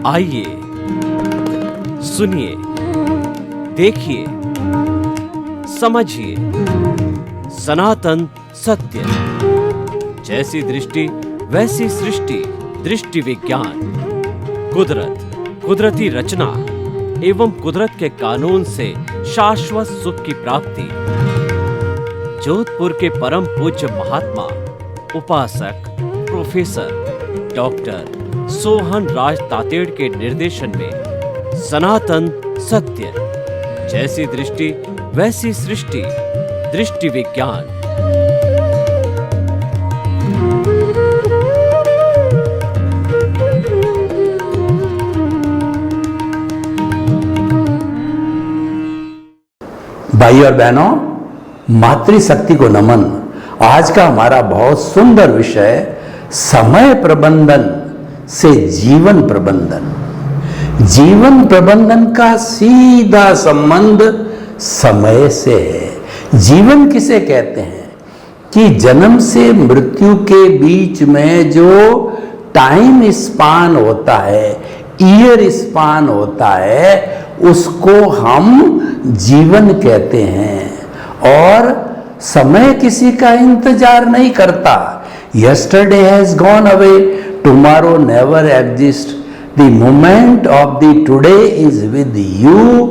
आइए, सुनिए, देखिए, समझिए सनातन सत्य। जैसी दृष्टि वैसी सृष्टि, दृष्टि विज्ञान। कुदरत, कुदरती रचना एवं कुदरत के कानून से शाश्वत सुख की प्राप्ति। जोधपुर के परम पूज्य महात्मा उपासक प्रोफेसर डॉक्टर सोहन राज तातेड़ के निर्देशन में सनातन सत्य। जैसी दृष्टि वैसी सृष्टि, दृष्टि विज्ञान। भाई और बहनों, मातृशक्ति को नमन। आज का हमारा बहुत सुंदर विषय समय प्रबंधन से जीवन प्रबंधन। जीवन प्रबंधन का सीधा संबंध समय से है। जीवन किसे कहते हैं कि जन्म से मृत्यु के बीच में जो टाइम स्पान होता है, ईयर स्पान होता है, उसको हम जीवन कहते हैं। और समय किसी का इंतजार नहीं करता। Yesterday has gone away, tomorrow never exist. The moment of the today is with you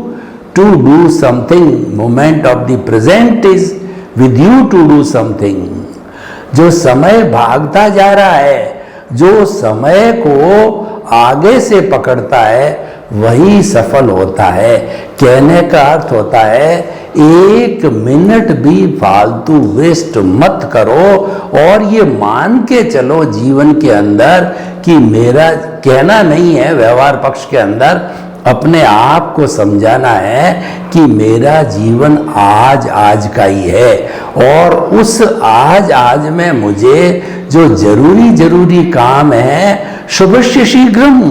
to do something. Moment of the present is with you to do something. जो समय भागता जा रहा है, जो समय को आगे से पकड़ता है, वही सफल होता है। कहने का अर्थ होता है, एक मिनट भी फालतू वेस्ट मत करो और ये मान के चलो जीवन के अंदर कि मेरा कहना नहीं है, व्यवहार पक्ष के अंदर अपने आप को समझाना है कि मेरा जीवन आज आज का ही है। और उस आज आज में मुझे जो जरूरी काम है, शुभस्य शीघ्रम,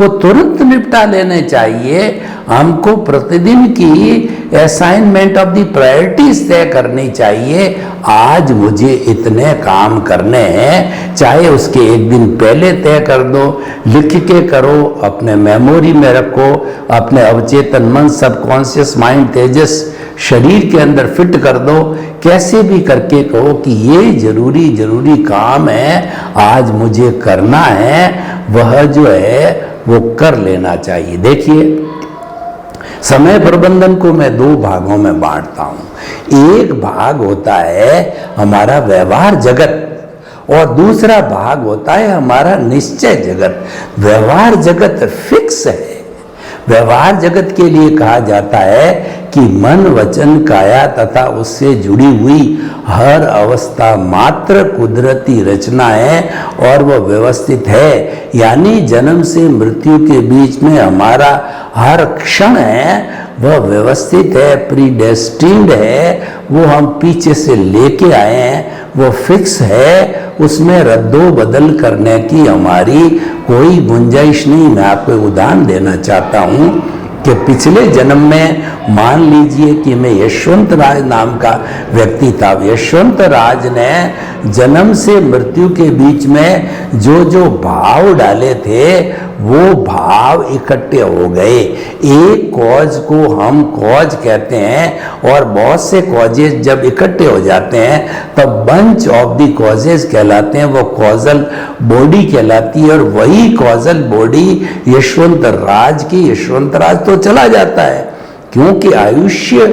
वो तुरंत निपटा लेने चाहिए। हमको प्रतिदिन की असाइनमेंट ऑफ द प्रायोरिटीज तय करनी चाहिए। आज मुझे इतने काम करने हैं, चाहे उसके एक दिन पहले तय कर दो, लिख के करो, अपने मेमोरी में रखो, अपने अवचेतन मन, सबकॉन्शियस माइंड, तेजस शरीर के अंदर फिट कर दो। कैसे भी करके कहो कि ये जरूरी काम है, आज मुझे करना है, वह जो है वो कर लेना चाहिए। देखिए, समय प्रबंधन को मैं दो भागों में बांटता हूं। एक भाग होता है हमारा व्यवहार जगत और दूसरा भाग होता है हमारा निश्चय जगत। व्यवहार जगत फिक्स है। व्यवहार जगत के लिए कहा जाता है कि मन, वचन, काया तथा उससे जुड़ी हुई हर अवस्था मात्र कुदरती रचना है और वह व्यवस्थित है। यानी जन्म से मृत्यु के बीच में हमारा हर क्षण है वह व्यवस्थित है, प्रीडेस्टिन्ड है। वो हम पीछे से लेके आए हैं, वो फिक्स है, उसमें रद्दो बदल करने की हमारी कोई गुंजाइश नहीं। मैं आपको एक उदाहरण देना चाहता हूँ कि पिछले जन्म में मान लीजिए कि मैं यशवंत राज नाम का व्यक्ति था। यशवंत राज ने जन्म से मृत्यु के बीच में जो भाव डाले थे, वो भाव इकट्ठे हो गए। एक कॉज को हम कॉज कहते हैं और बहुत से कॉजेज जब इकट्ठे हो जाते हैं तब बंच ऑफ द कॉजेज कहलाते हैं, वो कॉजल बॉडी कहलाती है। और वही कॉजल बॉडी यशवंत राज की, यशवंत राज तो चला जाता है क्योंकि आयुष्य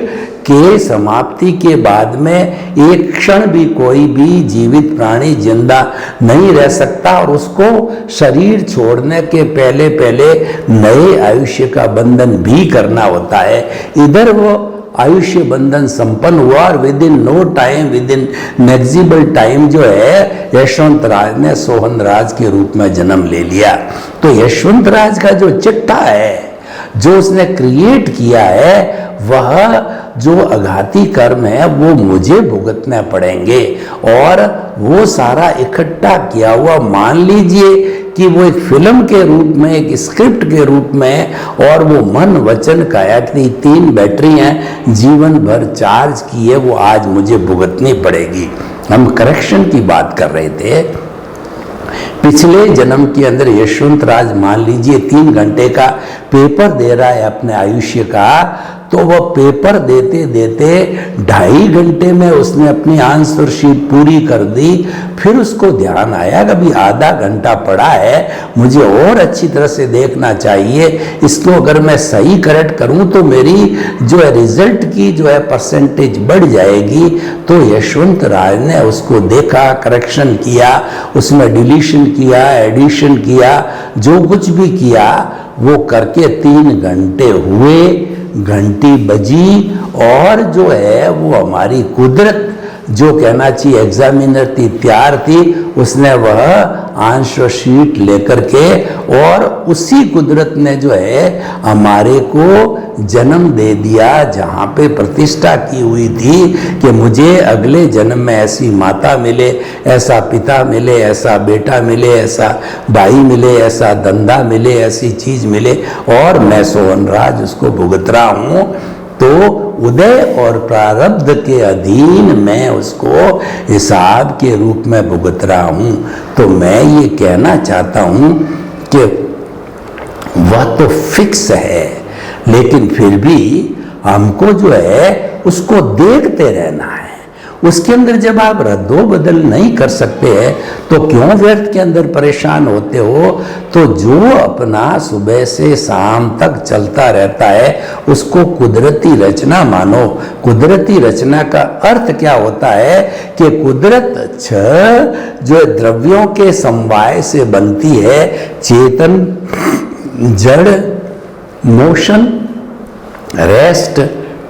के समाप्ति के बाद में एक क्षण भी कोई भी जीवित प्राणी जिंदा नहीं रह सकता और उसको शरीर छोड़ने के पहले पहले नए आयुष्य का बंधन भी करना होता है। इधर वो आयुष्य बंधन संपन्न हुआ और within no time, within negligible time जो है यशवंत राज ने सोहन राज के रूप में जन्म ले लिया। तो यशवंत राज का जो चिट्ठा है, जो उसने क्रिएट किया है, वह जो आघाती कर्म है वो मुझे भुगतने पड़ेंगे। और वो सारा इकट्ठा किया हुआ मान लीजिए कि वो एक फिल्म के रूप में, एक स्क्रिप्ट के रूप में, और वो मन, वचन, काया की 3 बैटरी हैं, जीवन भर चार्ज की है, वो आज मुझे भुगतनी पड़ेगी। हम करेक्शन की बात कर रहे थे पिछले जन्म के अंदर यशवंत राज मान लीजिए 3 घंटे का पेपर दे रहा है अपने आयुष्य का, तो वह पेपर देते देते 2.5 घंटे में उसने अपनी आंसर शीट पूरी कर दी। फिर उसको ध्यान आया कि अभी आधा घंटा पड़ा है, मुझे और अच्छी तरह से देखना चाहिए, इसको अगर मैं सही करेक्ट करूं तो मेरी जो है रिजल्ट की जो है परसेंटेज बढ़ जाएगी। तो यशवंत राज ने उसको देखा, करेक्शन किया, उसमें डिलीशन किया, एडिशन किया, जो कुछ भी किया वो करके 3 घंटे हुए, घंटी बजी और जो है वो हमारी कुदरत जो कहना चाहिए एग्जामिनर थी, तैयार थी, उसने वह आंसर शीट लेकर के और उसी कुदरत ने जो है हमारे को जन्म दे दिया जहाँ पे प्रतिष्ठा की हुई थी कि मुझे अगले जन्म में ऐसी माता मिले, ऐसा पिता मिले, ऐसा बेटा मिले, ऐसा भाई मिले, ऐसा धंधा मिले, ऐसी चीज मिले और मैं सोहन राज उसको भुगत रहा हूँ। तो उदय और प्रारब्ध के अधीन मैं उसको हिसाब के रूप में भुगत रहा हूं। तो मैं ये कहना चाहता हूं कि वह तो फिक्स है, लेकिन फिर भी हमको जो है उसको देखते रहना है। उसके अंदर जब आप रद्दो बदल नहीं कर सकते हैं तो क्यों व्यर्थ के अंदर परेशान होते हो। तो जो अपना सुबह से शाम तक चलता रहता है उसको कुदरती रचना मानो। कुदरती रचना का अर्थ क्या होता है कि कुदरत 6 जो द्रव्यों के समवाय से बनती है, चेतन, जड़, मोशन, रेस्ट,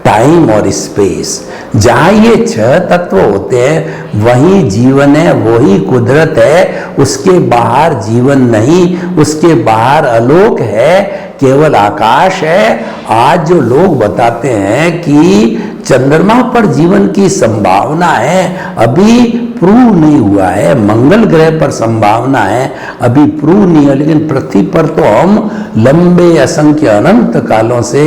टाइम और स्पेस। जहां ये 6 तत्व होते हैं वही जीवन है, वही कुदरत है। उसके बाहर जीवन नहीं, उसके बाहर आलोक है, केवल आकाश है। आज जो लोग बताते हैं कि चंद्रमा पर जीवन की संभावना है, अभी प्रूव नहीं हुआ है। मंगल ग्रह पर संभावना है, अभी प्रूव नहीं है। लेकिन पृथ्वी पर तो हम लंबे असंख्य अनंत कालों से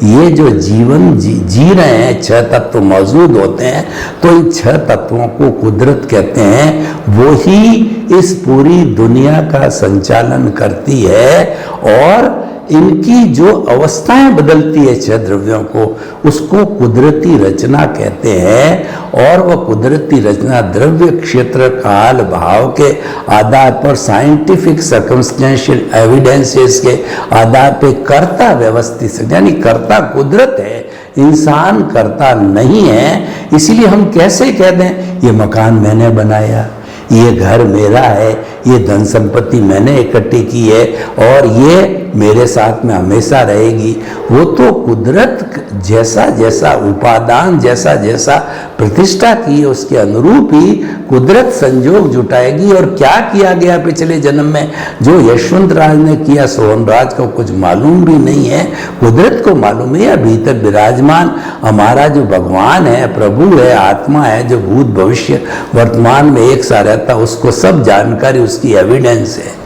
ये जो जीवन जी रहे हैं, 6 तत्व मौजूद होते हैं। तो इन 6 तत्वों को कुदरत कहते हैं, वो ही इस पूरी दुनिया का संचालन करती है और इनकी जो अवस्थाएं बदलती है 6 द्रव्यों को, उसको कुदरती रचना कहते हैं। और वह कुदरती रचना द्रव्य, क्षेत्र, काल, भाव के आधार पर, साइंटिफिक सर्कमस्टेंशियल एविडेंसेस के आधार पे कर्ता व्यवस्थित, यानी कर्ता कुदरत है, इंसान कर्ता नहीं है। इसीलिए हम कैसे कह दें ये मकान मैंने बनाया, ये घर मेरा है, ये धन संपत्ति मैंने इकट्ठी की है और ये मेरे साथ में हमेशा रहेगी। वो तो कुदरत जैसा जैसा उपादान, जैसा जैसा प्रतिष्ठा की है उसके अनुरूप ही कुदरत संजोग जुटाएगी। और क्या किया गया पिछले जन्म में जो यशवंत राज ने किया, सोहन राज को कुछ मालूम भी नहीं है, कुदरत को मालूम है। भीतर विराजमान हमारा जो भगवान है, प्रभु है, आत्मा है, जो भूत भविष्य वर्तमान में एक सा रहता, उसको सब जानकारी, उसकी एविडेंस है।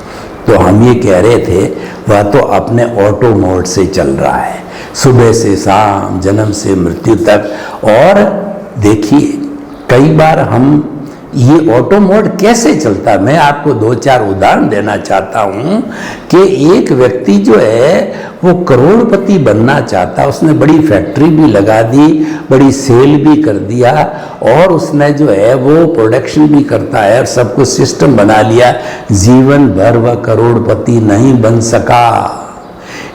तो हम ये कह रहे थे वह तो अपने ऑटो मोड से चल रहा है, सुबह से शाम, जन्म से मृत्यु तक। और देखिए कई बार हम ये ऑटो मोड कैसे चलता है, मैं आपको 2-4 उदाहरण देना चाहता हूँ कि एक व्यक्ति जो है वो करोड़पति बनना चाहता, उसने बड़ी फैक्ट्री भी लगा दी, बड़ी सेल भी कर दिया और उसने जो है वो प्रोडक्शन भी करता है और सब कुछ सिस्टम बना लिया। जीवन भर वह करोड़पति नहीं बन सका।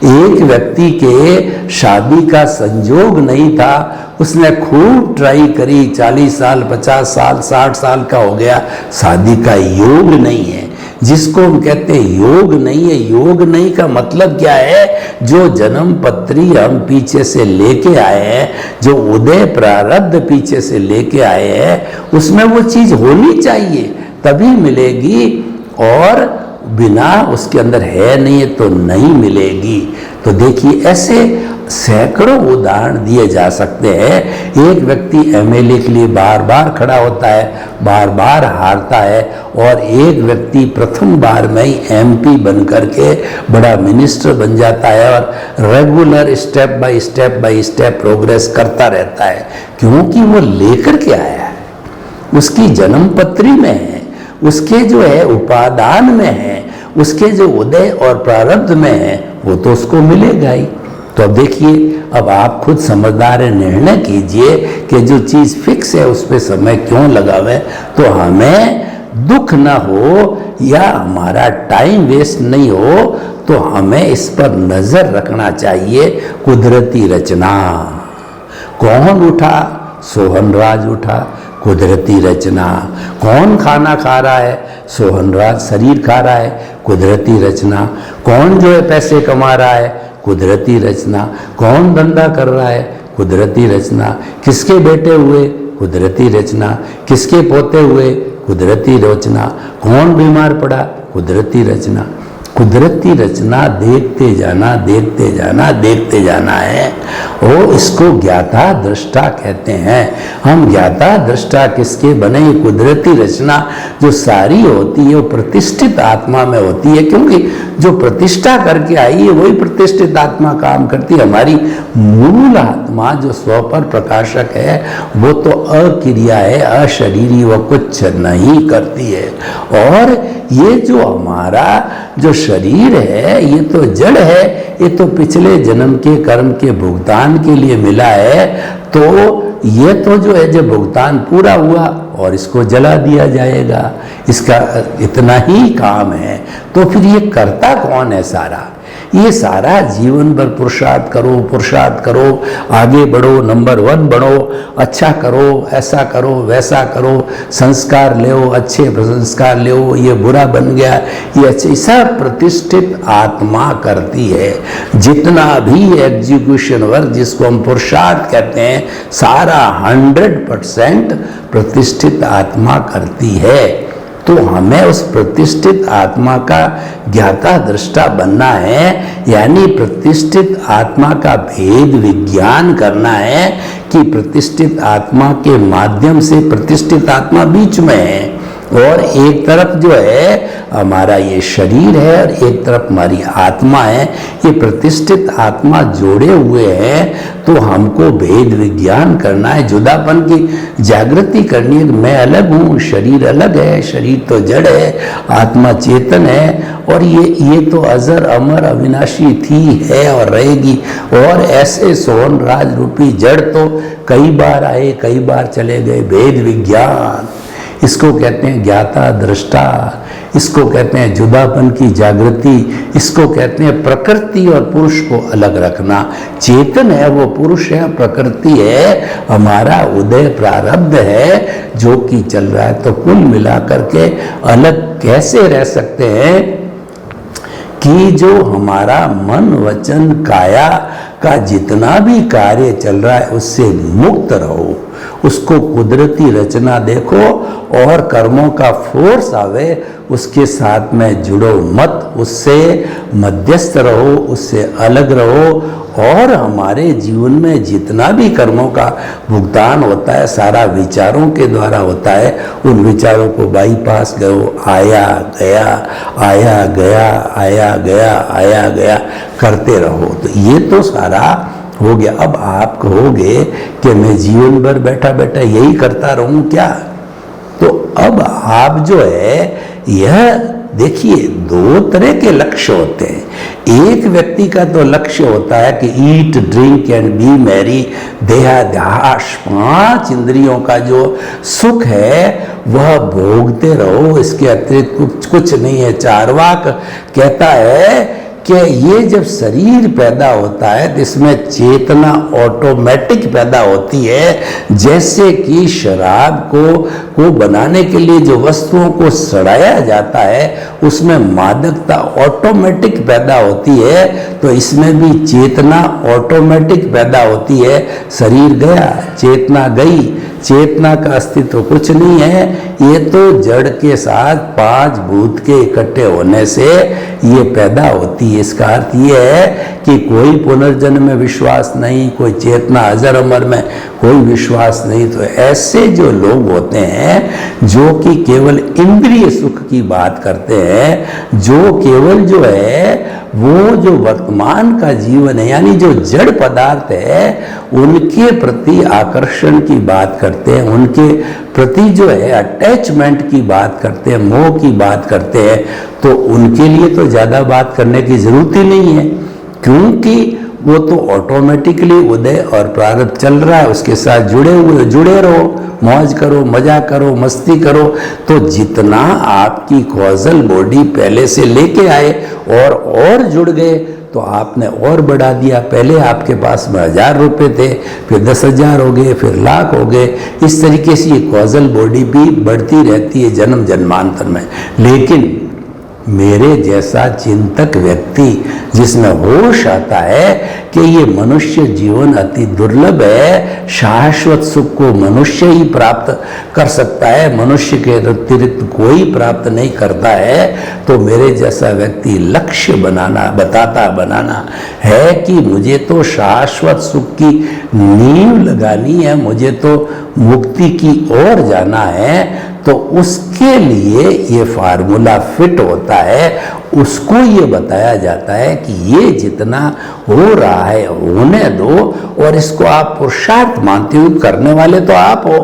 एक व्यक्ति के शादी का संजोग नहीं था, उसने खूब ट्राई करी, 40 साल, 50 साल, 60 साल का हो गया, शादी का योग नहीं है। जिसको हम कहते हैं योग नहीं है, योग नहीं का मतलब क्या है, जो जन्म पत्री हम पीछे से लेके आए हैं, जो उदय प्रारब्ध पीछे से लेके आए हैं, उसमें वो चीज होनी चाहिए तभी मिलेगी और बिना उसके अंदर है नहीं तो नहीं मिलेगी। तो देखिए ऐसे सैकड़ों उदाहरण दिए जा सकते हैं। एक व्यक्ति एमएलए के लिए बार बार खड़ा होता है, बार बार हारता है और एक व्यक्ति प्रथम बार में ही एमपी बन करके बड़ा मिनिस्टर बन जाता है और regular step by step progress करता रहता है, क्योंकि वो लेकर के आया है, उसकी जन्म पत्री में है, उसके जो है उपादान में है, उसके जो उदय और प्रारब्ध में है, वो तो उसको मिलेगा ही। तो अब देखिए, अब आप खुद समझदार है, निर्णय कीजिए कि जो चीज़ फिक्स है उस पर समय क्यों लगावे, तो हमें दुख ना हो या हमारा टाइम वेस्ट नहीं हो, तो हमें इस पर नजर रखना चाहिए। कुदरती रचना, कौन उठा? सोहनराज उठा, कुदरती रचना। कौन खाना खा रहा है? सोहनराज शरीर खा रहा है, कुदरती रचना। कौन जो है पैसे कमा रहा है? कुदरती रचना। कौन धंधा कर रहा है? कुदरती रचना। किसके बेटे हुए? कुदरती रचना। किसके पोते हुए? कुदरती रचना। कौन बीमार पड़ा? कुदरती रचना। कुदरती रचना देखते जाना, देखते जाना, देखते जाना है। वो इसको ज्ञाता दृष्टा कहते हैं। हम ज्ञाता दृष्टा किसके बने? ये कुदरती रचना जो सारी होती है वो प्रतिष्ठित आत्मा में होती है, क्योंकि जो प्रतिष्ठा करके आई है वही प्रतिष्ठित आत्मा काम करती है। हमारी मूल आत्मा जो स्व पर प्रकाशक है वो तो अक्रिया है, अशरीरी, वो कुछ नहीं करती है। और ये जो हमारा जो शरीर है ये तो जड़ है, ये तो पिछले जन्म के कर्म के भुगतान के लिए मिला है। तो ये तो जो है जब भुगतान पूरा हुआ और इसको जला दिया जाएगा, इसका इतना ही काम है। तो फिर ये करता कौन है सारा? ये सारा जीवन भर पुरुषार्थ करो, पुरुषार्थ करो, आगे बढ़ो, नंबर 1 बढ़ो, अच्छा करो, ऐसा करो, वैसा करो, संस्कार ले, अच्छे संस्कार ले, ये बुरा बन गया, ये अच्छे, सब प्रतिष्ठित आत्मा करती है। जितना भी एग्जीक्यूशन वर्क जिसको हम पुरुषार्थ कहते हैं, सारा 100% प्रतिष्ठित आत्मा करती है। तो हमें उस प्रतिष्ठित आत्मा का ज्ञाता दृष्टा बनना है, यानी प्रतिष्ठित आत्मा का भेद विज्ञान करना है कि प्रतिष्ठित आत्मा के माध्यम से प्रतिष्ठित आत्मा बीच में है, और एक तरफ जो है हमारा ये शरीर है और एक तरफ हमारी आत्मा है। ये प्रतिष्ठित आत्मा जोड़े हुए हैं। तो हमको भेद विज्ञान करना है, जुदापन की जागृति करनी है। मैं अलग हूँ, शरीर अलग है, शरीर तो जड़ है, आत्मा चेतन है, और ये तो अजर अमर अविनाशी थी, है और रहेगी। और ऐसे सोहन राज रूपी जड़ तो कई बार आए, कई बार चले गए। भेद विज्ञान, इसको कहते हैं ज्ञाता दृष्टा, इसको कहते हैं जुदापन की जागृति, इसको कहते हैं प्रकृति और पुरुष को अलग रखना। चेतन है वो पुरुष है, प्रकृति है हमारा उदय प्रारब्ध है जो कि चल रहा है। तो कुल मिलाकर के अलग कैसे रह सकते हैं कि जो हमारा मन वचन काया का जितना भी कार्य चल रहा है उससे मुक्त रहो, उसको कुदरती रचना देखो, और कर्मों का फोर्स आवे उसके साथ में जुड़ो मत, उससे मध्यस्थ रहो, उससे अलग रहो। और हमारे जीवन में जितना भी कर्मों का भुगतान होता है सारा विचारों के द्वारा होता है। उन विचारों को बाईपास करो, आया गया, आया गया, आया गया, आया गया करते रहो। तो ये तो सारा हो गया। अब आप कहोगे कि मैं जीवन भर बैठा बैठा यही करता रहूं क्या? तो अब आप जो है यह देखिए, दो तरह के लक्ष्य होते हैं। एक व्यक्ति का तो लक्ष्य होता है कि eat drink and be merry, देहाध्यास, 5 इंद्रियों का जो सुख है वह भोगते रहो, इसके अतिरिक्त कुछ नहीं है। चार्वाक कहता है कि ये जब शरीर पैदा होता है तो इसमें चेतना ऑटोमेटिक पैदा होती है। जैसे कि शराब को बनाने के लिए जो वस्तुओं को सड़ाया जाता है उसमें मादकता ऑटोमेटिक पैदा होती है, तो इसमें भी चेतना ऑटोमेटिक पैदा होती है। शरीर गया, चेतना गई, चेतना का अस्तित्व कुछ नहीं है। ये तो जड़ के साथ 5 भूत के इकट्ठे होने से ये पैदा होती है। इसका अर्थ ये है कि कोई पुनर्जन्म में विश्वास नहीं, कोई चेतना अजर अमर में कोई विश्वास नहीं। तो ऐसे जो लोग होते हैं जो कि केवल इंद्रिय सुख की बात करते हैं, जो केवल जो है वो जो वर्तमान का जीवन है, यानी जो जड़ पदार्थ है, उनके प्रति आकर्षण की बात करते हैं, उनके प्रति जो है अटैचमेंट की बात करते हैं, मोह की बात करते हैं, तो उनके लिए तो ज़्यादा बात करने की जरूरत ही नहीं है, क्योंकि वो तो ऑटोमेटिकली उदय और प्रारब्ध चल रहा है, उसके साथ जुड़े रहो, मौज करो, मजा करो, मस्ती करो। तो जितना आपकी कॉजल बॉडी पहले से लेके आए और जुड़ गए, तो आपने और बढ़ा दिया। पहले आपके पास में 1000 रुपये थे, फिर 10,000 हो गए, फिर लाख हो गए। इस तरीके से ये कॉजल बॉडी भी बढ़ती रहती है जन्म जन्मांतर में। लेकिन मेरे जैसा चिंतक व्यक्ति जिसमें होश आता है कि ये मनुष्य जीवन अति दुर्लभ है, शाश्वत सुख को मनुष्य ही प्राप्त कर सकता है, मनुष्य के अतिरिक्त कोई प्राप्त नहीं करता है, तो मेरे जैसा व्यक्ति लक्ष्य बनाना है कि मुझे तो शाश्वत सुख की नींव लगानी है, मुझे तो मुक्ति की ओर जाना है, तो उसके लिए ये फार्मूला फिट होता है। उसको ये बताया जाता है कि ये जितना हो रहा है होने दो, और इसको आप पुरुषार्थ मानते हो, करने वाले तो आप हो।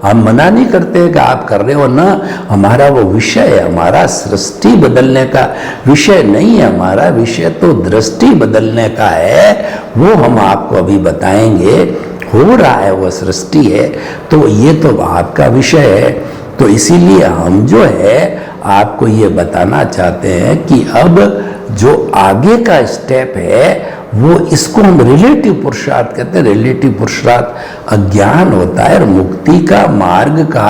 हम मना नहीं करते कि आप कर रहे हो ना, हमारा वो विषय है, हमारा सृष्टि बदलने का विषय नहीं है, हमारा विषय तो दृष्टि बदलने का है। वो हम आपको अभी बताएंगे। हो रहा है वो सृष्टि है, तो ये तो आपका विषय है। तो इसीलिए हम जो है आपको ये बताना चाहते हैं कि अब जो आगे का स्टेप है वो, इसको हम रिलेटिव पुरुषार्थ कहते हैं। रिलेटिव पुरुषार्थ अज्ञान होता है, और मुक्ति का मार्ग का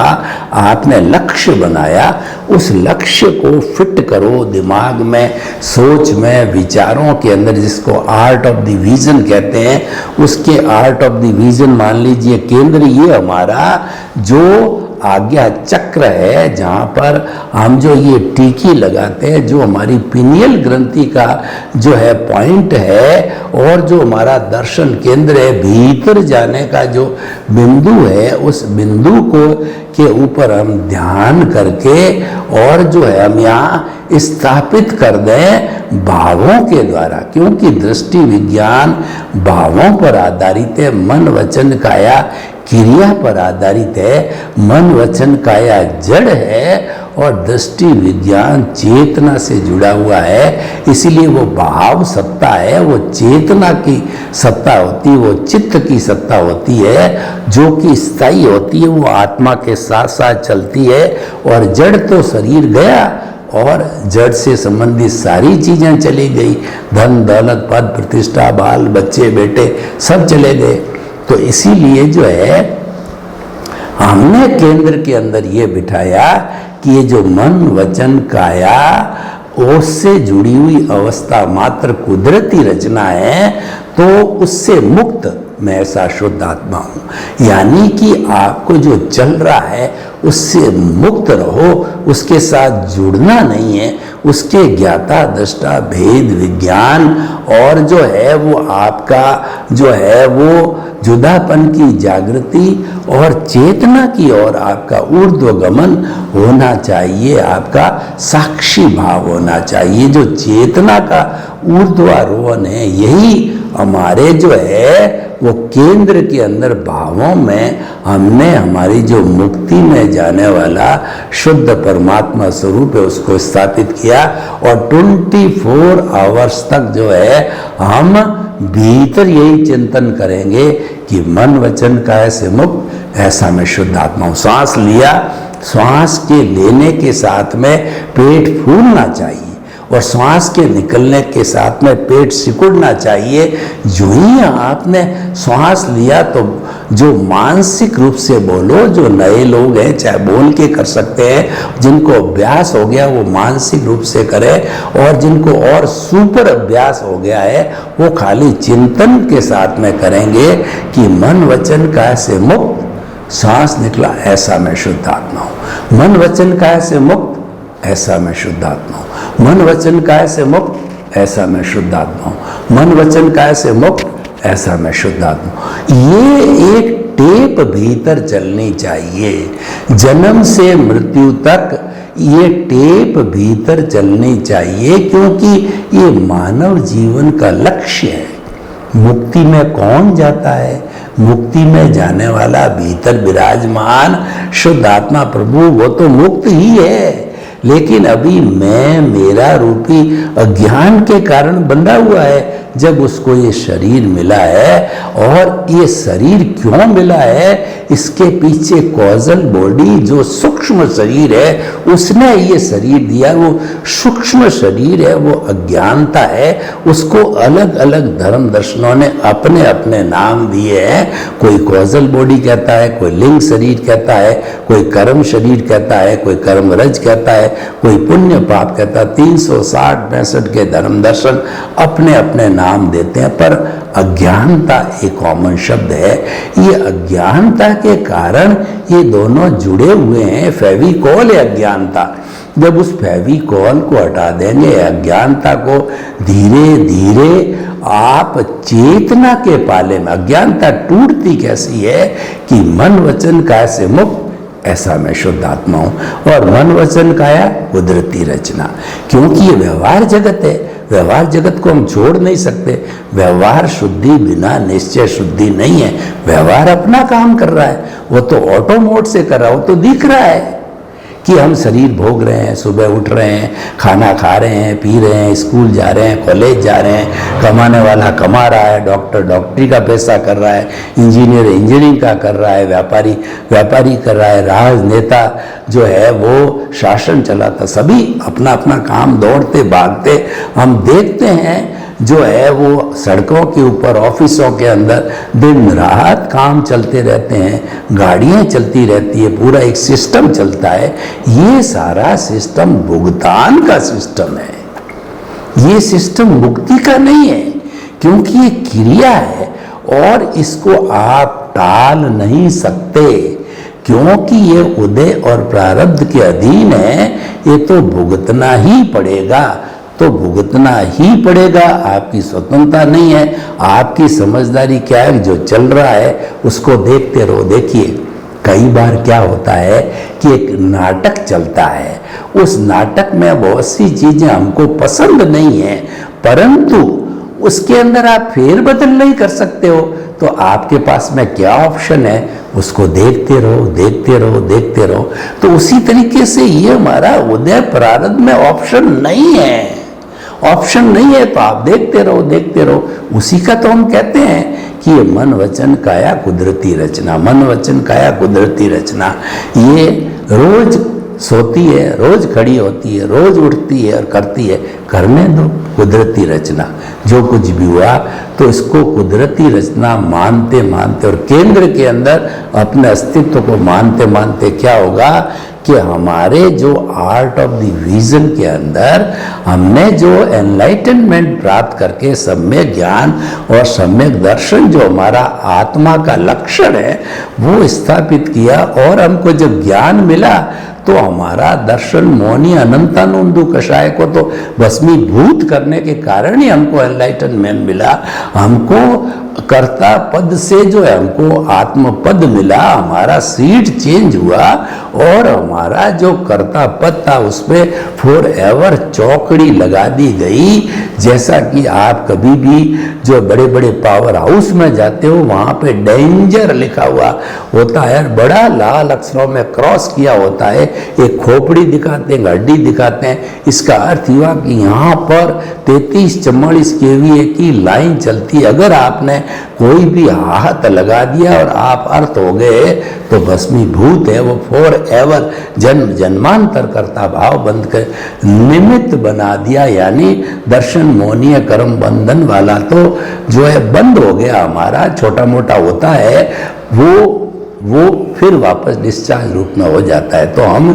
आपने लक्ष्य बनाया, उस लक्ष्य को फिट करो दिमाग में, सोच में, विचारों के अंदर, जिसको आर्ट ऑफ द विजन कहते हैं। उसके आर्ट ऑफ द विजन मान लीजिए केंद्र ये हमारा जो आज्ञा चक्र है, जहाँ पर हम जो ये टीकी लगाते हैं, जो हमारी पिनियल ग्रंथि का जो है पॉइंट है, और जो हमारा दर्शन केंद्र है, भीतर जाने का जो बिंदु है, उस बिंदु को के ऊपर हम ध्यान करके, और जो है हम यहाँ स्थापित कर दें भावों के द्वारा, क्योंकि दृष्टि विज्ञान भावों पर आधारित है, मन वचन काया क्रिया पर आधारित है। मन वचन काया जड़ है, और दृष्टि विज्ञान चेतना से जुड़ा हुआ है। इसीलिए वो भाव सत्ता है, वो चेतना की सत्ता होती है, वो चित्त की सत्ता होती है, जो कि स्थायी होती है, वो आत्मा के साथ साथ चलती है। और जड़ तो शरीर गया, और जड़ से संबंधित सारी चीजें चली गई, धन दौलत पद प्रतिष्ठा बाल बच्चे बेटे सब चले गए। तो इसीलिए जो है हमने केंद्र के अंदर ये बिठाया कि ये जो मन वचन काया उससे जुड़ी हुई अवस्था मात्र कुदरती रचना है, तो उससे मुक्त मैं ऐसा शुद्ध आत्मा हूँ। यानी कि आपको जो चल रहा है उससे मुक्त रहो, उसके साथ जुड़ना नहीं है। उसके ज्ञाता दृष्टा भेद विज्ञान और जो है वो आपका जो है वो जुदापन की जागृति और चेतना की ओर आपका ऊर्ध्वगमन होना चाहिए, आपका साक्षी भाव होना चाहिए। जो चेतना का ऊर्ध्वारोहण है, यही हमारे जो है वो केंद्र के अंदर भावों में हमने हमारी जो मुक्ति में जाने वाला शुद्ध परमात्मा स्वरूप है उसको स्थापित किया। और 24 आवर्स तक जो है हम भीतर यही चिंतन करेंगे कि मन वचन काया से मुक्त, ऐसा मैं शुद्ध आत्मा हूँ। सांस लिया, श्वास के लेने के साथ में पेट फूलना चाहिए और श्वास के निकलने के साथ में पेट सिकुड़ना चाहिए। जो ही आपने श्वास लिया तो जो मानसिक रूप से बोलो, जो नए लोग हैं चाहे बोल के कर सकते हैं, जिनको अभ्यास हो गया वो मानसिक रूप से करें, और जिनको और सुपर अभ्यास हो गया है वो खाली चिंतन के साथ में करेंगे कि मन वचन काया से मुक्त, सांस निकला ऐसा मैं शुद्ध आत्मा हूँ। मन वचन काया से मुक्त, ऐसा मैं शुद्ध आत्मा हूँ। मन वचन काया से मुक्त, ऐसा मैं शुद्ध आत्मा हूँ। मन वचन काया से मुक्त, ऐसा मैं शुद्ध आत्मा हूँ। ये एक टेप भीतर चलनी चाहिए। जन्म से मृत्यु तक ये टेप भीतर चलनी चाहिए, क्योंकि ये मानव जीवन का लक्ष्य है। मुक्ति में कौन जाता है? मुक्ति में जाने वाला भीतर विराजमान शुद्ध आत्मा प्रभु, वो तो मुक्त ही है। लेकिन अभी मैं मेरा रूपी अज्ञान के कारण बंधा हुआ है। जब उसको ये शरीर मिला है, और ये शरीर क्यों मिला है, इसके पीछे कॉजल बॉडी जो सूक्ष्म शरीर है उसने ये शरीर दिया। वो सूक्ष्म शरीर है, वो अज्ञानता है। उसको अलग अलग धर्म दर्शनों ने अपने अपने नाम दिए हैं। कोई कॉजल बॉडी कहता है, कोई लिंग शरीर कहता है, कोई कर्म शरीर कहता है, कोई कर्म रज कहता है, कोई पुण्य पाप कहता है। 360-65 के धर्म दर्शन अपने अपने नाम देते हैं, पर अज्ञानता एक कॉमन शब्द है। ये अज्ञानता के कारण ये दोनों जुड़े हुए हैं। फेविकॉल है अज्ञानता। जब उस फेविकॉल को हटा देंगे, अज्ञानता को, धीरे धीरे आप चेतना के पाले में, अज्ञानता टूटती कैसी है कि मन वचन काया से मुक्त, ऐसा मैं शुद्ध आत्मा हूं। और मन वचन काया कुदरती रचना, क्योंकि ये व्यवहार जगत है। व्यवहार जगत को हम छोड़ नहीं सकते। व्यवहार शुद्धि बिना निश्चय शुद्धि नहीं है। व्यवहार अपना काम कर रहा है, वो तो ऑटो मोड से कर रहा है। वो तो दिख रहा है कि हम शरीर भोग रहे हैं, सुबह उठ रहे हैं, खाना खा रहे हैं, पी रहे हैं, स्कूल जा रहे हैं, कॉलेज जा रहे हैं, कमाने वाला कमा रहा है, डॉक्टर डॉक्टरी का पैसा कर रहा है, इंजीनियर इंजीनियरिंग का कर रहा है, व्यापारी व्यापारी कर रहा है, राजनेता जो है वो शासन चलाता, सभी अपना अपना काम दौड़ते भागते हम देखते हैं। जो है वो सड़कों के ऊपर, ऑफिसों के अंदर दिन रात काम चलते रहते हैं, गाड़ियां चलती रहती है, पूरा एक सिस्टम चलता है। ये सारा सिस्टम भुगतान का सिस्टम है। ये सिस्टम मुक्ति का नहीं है, क्योंकि ये क्रिया है और इसको आप टाल नहीं सकते, क्योंकि ये उदय और प्रारब्ध के अधीन है। ये तो भुगतना ही पड़ेगा, तो भुगतना ही पड़ेगा। आपकी स्वतंत्रता नहीं है। आपकी समझदारी क्या है? जो चल रहा है उसको देखते रहो। देखिए, कई बार क्या होता है कि एक नाटक चलता है, उस नाटक में बहुत सी चीजें हमको पसंद नहीं है, परंतु उसके अंदर आप फेरबदल नहीं कर सकते हो। तो आपके पास में क्या ऑप्शन है? उसको देखते रहो, देखते रहो, देखते रहो। तो उसी तरीके से ये हमारा उदय प्रारब्ध में ऑप्शन नहीं है। ऑप्शन नहीं है तो आप देखते रहो, देखते रहो। उसी का तो हम कहते हैं कि ये मन वचन काया कुदरती रचना। मन वचन काया कुदरती रचना। ये रोज सोती है, रोज खड़ी होती है, रोज उठती है और करती है। करने दो, कुदरती रचना। जो कुछ भी हुआ तो इसको कुदरती रचना मानते मानते और केंद्र के अंदर अपने अस्तित्व को मानते मानते क्या होगा कि हमारे जो आर्ट ऑफ द विजन के अंदर हमने जो एनलाइटनमेंट प्राप्त करके सम्यक ज्ञान और सम्यक दर्शन जो हमारा आत्मा का लक्षण है वो स्थापित किया, और हमको जब ज्ञान मिला तो हमारा दर्शन मौनी अनंतानंदु कषाय को तो भस्मीभूत करने के कारण ही हमको एनलाइटनमेंट मिला। हमको कर्ता पद से जो है हमको आत्म पद मिला। हमारा सीट चेंज हुआ और हमारा जो कर्ता पद था उसमें फॉर एवर चौकड़ी लगा दी गई। जैसा कि आप कभी भी जो बड़े बड़े पावर हाउस में जाते हो वहां पे डेंजर लिखा हुआ होता है, बड़ा लाल अक्षरों में क्रॉस किया होता है। एक खोपड़ी दिखाते हैं, हड्डी दिखाते हैं। इसका अर्थ हुआ कि यहाँ पर 33-44 केवीए की लाइन चलती है। अगर आपने कोई भी हाथ लगा दिया और आप अर्थ हो गए तो भस्मीभूत है वो। फॉर एवर जन्म जन्मांतर करता भाव बंद कर निमित्त बना दिया, यानी दर्शन मौनीय कर्म बंधन वाला तो जो है बंद हो गया। हमारा छोटा मोटा होता है वो फिर वापस डिस्चार्ज रूप में हो जाता है। तो हम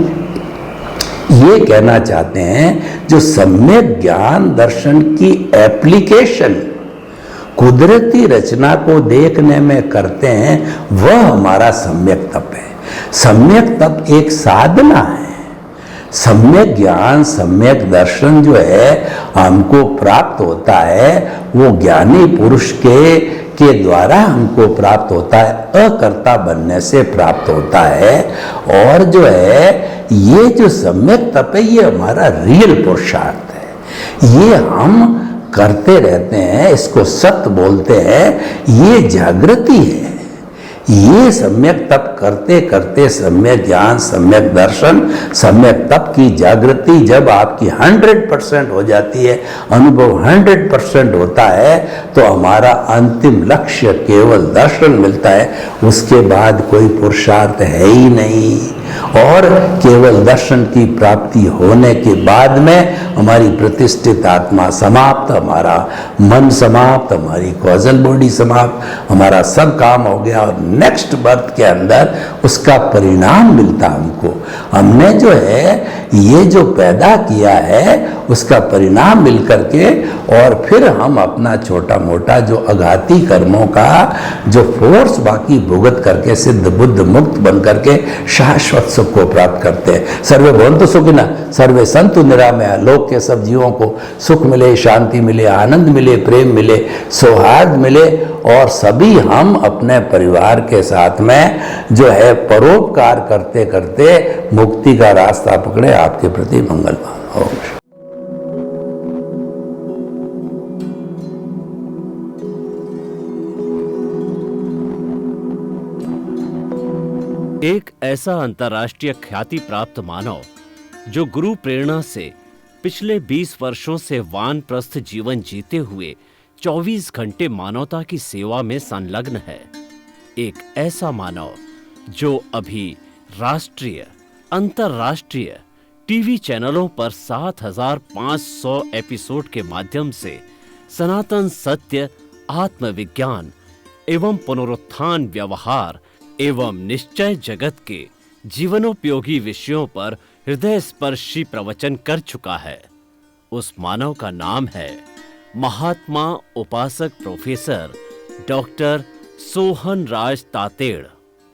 ये कहना चाहते हैं जो सम्यक ज्ञान दर्शन की एप्लीकेशन कुदरती रचना को देखने में करते हैं वह हमारा सम्यक तप है। सम्यक तप एक साधना है। सम्यक ज्ञान सम्यक दर्शन जो है हमको प्राप्त होता है वो ज्ञानी पुरुष के के द्वारा हमको प्राप्त होता है, अकर्ता बनने से प्राप्त होता है। और जो है ये जो सम्यक तप है ये हमारा रियल पुरुषार्थ है, ये हम करते रहते हैं, इसको सत्य बोलते हैं, ये जागृति है। ये सम्यक तप करते करते सम्यक ज्ञान, सम्यक दर्शन, सम्यक तप की जागृति जब आपकी 100% हो जाती है, अनुभव 100% होता है, तो हमारा अंतिम लक्ष्य केवल दर्शन मिलता है। उसके बाद कोई पुरुषार्थ है ही नहीं। और केवल दर्शन की प्राप्ति होने के बाद में हमारी प्रतिष्ठित आत्मा समाप्त, हमारा मन समाप्त, हमारी कॉजल बॉडी समाप्त, हमारा सब काम हो गया और नेक्स्ट बर्थ के अंदर उसका परिणाम मिलता हमको। हमने जो है ये जो पैदा किया है उसका परिणाम मिल करके और फिर हम अपना छोटा मोटा जो अघाती कर्मों का जो फोर्स बाकी भुगत करके सिद्ध बुद्ध मुक्त बन करके शाश्वत सुख को प्राप्त करते हैं। सर्वे भवन्तु सुखिनः, सर्वे सन्तु निरामया। लोक के सब जीवों को सुख मिले, शांति मिले, आनंद मिले, प्रेम मिले, सौहार्द मिले और सभी हम अपने परिवार के साथ में जो है परोपकार करते करते मुक्ति का रास्ता पकड़े। आपके प्रति मंगलवान हो। एक ऐसा अंतर्राष्ट्रीय ख्याति प्राप्त मानव जो गुरु प्रेरणा से पिछले 20 वर्षों से वानप्रस्थ जीवन जीते हुए 24 घंटे मानवता की सेवा में संलग्न है। एक ऐसा मानव जो अभी राष्ट्रीय, अंतर्राष्ट्रीय टीवी चैनलों पर 7,500 एपिसोड के माध्यम से सनातन सत्य, आत्मविज्ञान एवं पुनरुत्थान, व्यवहार एवं निश्चय जगत के जीवनोपयोगी विषयों पर हृदय स्पर्शी प्रवचन कर चुका है। उस मानव का नाम है महात्मा उपासक प्रोफेसर डॉक्टर सोहन राज तातेड़।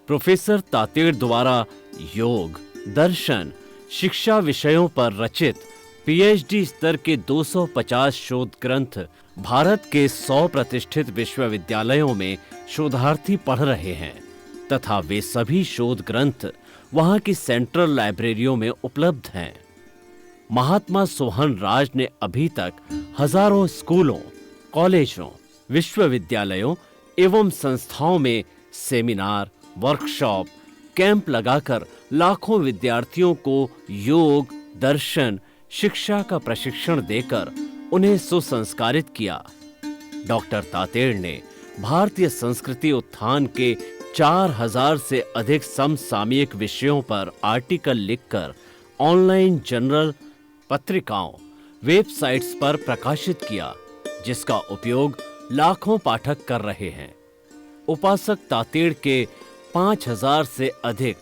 प्रोफेसर तातेड़ द्वारा योग, दर्शन, शिक्षा विषयों पर रचित पीएचडी स्तर के 250 शोध ग्रंथ भारत के 100 प्रतिष्ठित विश्वविद्यालयों में शोधार्थी पढ़ रहे हैं तथा वे सभी शोध ग्रंथ वहां की सेंट्रल लाइब्रेरियों में उपलब्ध हैं। महात्मा सोहन राज ने अभी तक हजारों स्कूलों, कॉलेजों, विश्वविद्यालयों एवं संस्थाओं में सेमिनार, वर्कशॉप, कैंप लगाकर लाखों विद्यार्थियों को योग, दर्शन, शिक्षा का प्रशिक्षण देकर उन्हें सुसंस्कारित किया। डॉक्टर तातेड़ ने भारतीय संस्कृति उत्थान के 4000 से अधिक समसामयिक विषयों पर आर्टिकल लिखकर ऑनलाइन जर्नल, पत्रिकाओं, वेबसाइट्स पर प्रकाशित किया, जिसका उपयोग लाखों पाठक कर रहे हैं। उपासक तातेड़ के 5000 से अधिक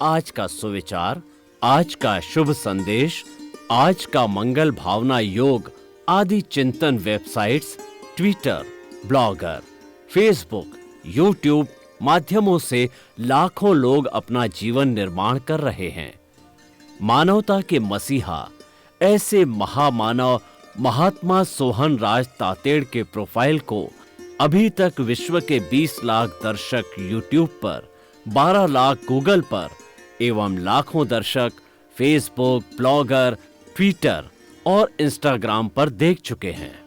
आज का सुविचार, आज का शुभ संदेश, आज का मंगल भावना योग आदि चिंतन websites, Twitter, blogger, Facebook, YouTube माध्यमों से लाखों लोग अपना जीवन निर्माण कर रहे हैं। मानवता के मसीहा ऐसे महामानव महात्मा सोहन राज तातेड़ के प्रोफाइल को अभी तक विश्व के 20 लाख दर्शक यूट्यूब पर, 12 लाख गूगल पर एवं लाखों दर्शक फेसबुक, ब्लॉगर, ट्विटर और इंस्टाग्राम पर देख चुके हैं।